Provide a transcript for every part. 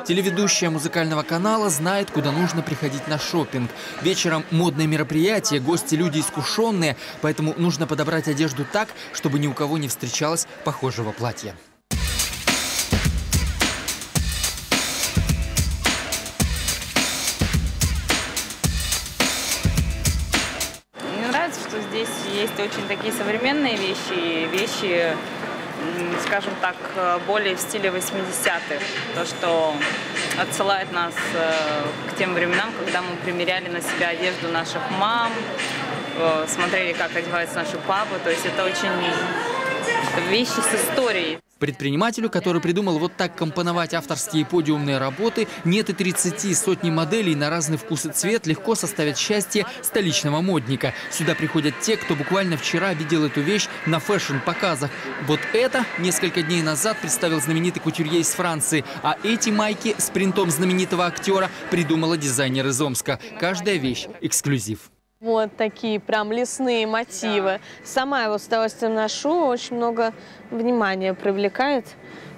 Телеведущая музыкального канала знает, куда нужно приходить на шопинг. Вечером модное мероприятие, гости люди искушенные, поэтому нужно подобрать одежду так, чтобы ни у кого не встречалось похожего платья. Мне нравится, что здесь есть очень такие современные вещи, скажем так, более в стиле 80-х. То, что отсылает нас к тем временам, когда мы примеряли на себя одежду наших мам, смотрели, как одеваются наши папы. То есть это очень вещи с историей. Предпринимателю, который придумал вот так компоновать авторские подиумные работы, нет и 30, сотни моделей на разный вкус и цвет легко составят счастье столичного модника. Сюда приходят те, кто буквально вчера видел эту вещь на фэшн-показах. Вот это несколько дней назад представил знаменитый кутюрье из Франции. А эти майки с принтом знаменитого актера придумала дизайнер из Омска. Каждая вещь – эксклюзив. Вот такие прям лесные мотивы. Сама его с удовольствием ношу, очень много внимания привлекает.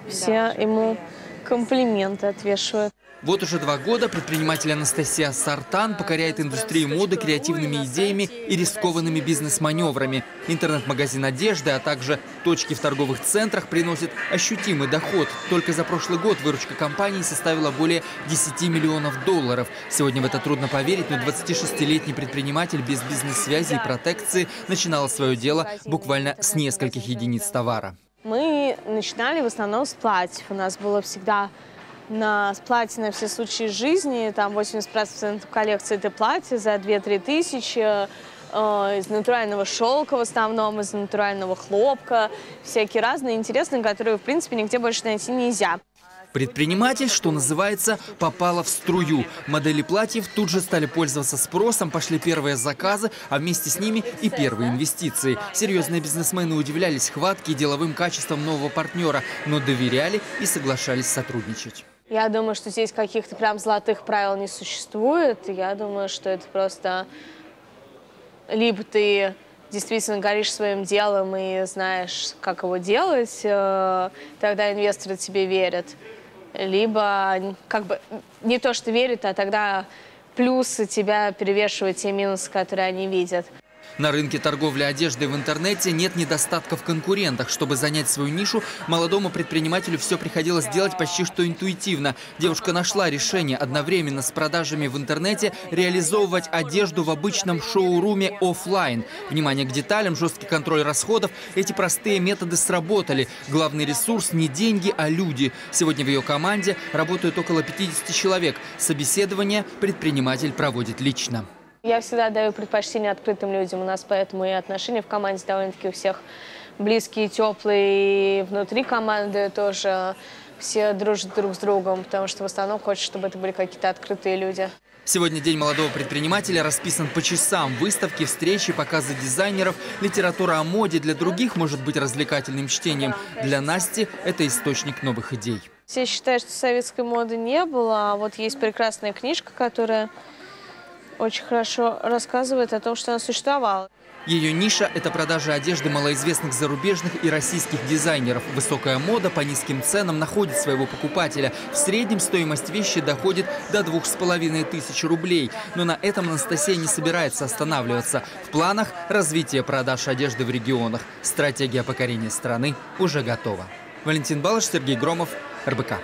Все ему комплименты отвешивают. Вот уже 2 года предприниматель Анастасия Сартан покоряет индустрию моды креативными идеями и рискованными бизнес-маневрами. Интернет-магазин одежды, а также точки в торговых центрах приносят ощутимый доход. Только за прошлый год выручка компании составила более 10 миллионов долларов. Сегодня в это трудно поверить, но 26-летний предприниматель без бизнес-связи и протекции начинал свое дело буквально с нескольких единиц товара. Мы начинали в основном с платьев. У нас было всегда на платье на все случаи жизни. Там 80% коллекции это платье за 2-3 тысячи. Из натурального шелка в основном, из натурального хлопка. Всякие разные, интересные, которые, в принципе, нигде больше найти нельзя. Предприниматель, что называется, попала в струю. Модели платьев тут же стали пользоваться спросом, пошли первые заказы, а вместе с ними и первые инвестиции. Серьезные бизнесмены удивлялись хватке и деловым качествам нового партнера, но доверяли и соглашались сотрудничать. Я думаю, что здесь каких-то прям золотых правил не существует. Я думаю, что это просто либо ты действительно горишь своим делом и знаешь, как его делать, тогда инвесторы тебе верят. Либо как бы не то, что верят, а тогда плюсы тебя перевешивают те минусы, которые они видят. На рынке торговли одеждой в интернете нет недостатка в конкурентах. Чтобы занять свою нишу, молодому предпринимателю все приходилось делать почти что интуитивно. Девушка нашла решение одновременно с продажами в интернете реализовывать одежду в обычном шоуруме офлайн. Внимание к деталям, жесткий контроль расходов. Эти простые методы сработали. Главный ресурс не деньги, а люди. Сегодня в ее команде работают около 50 человек. Собеседование предприниматель проводит лично. Я всегда даю предпочтение открытым людям. У нас поэтому и отношения в команде довольно-таки у всех близкие, теплые. И внутри команды тоже все дружат друг с другом, потому что в основном хочется, чтобы это были какие-то открытые люди. Сегодня День молодого предпринимателя расписан по часам. Выставки, встречи, показы дизайнеров, литература о моде для других может быть развлекательным чтением. Для Насти это источник новых идей. Все считают, что советской моды не было, а вот есть прекрасная книжка, которая очень хорошо рассказывает о том, что она существовала. Ее ниша – это продажа одежды малоизвестных зарубежных и российских дизайнеров. Высокая мода по низким ценам находит своего покупателя. В среднем стоимость вещи доходит до 2500 рублей. Но на этом Анастасия не собирается останавливаться. В планах развитие продаж одежды в регионах. Стратегия покорения страны уже готова. Валентин Балыш, Сергей Громов, РБК.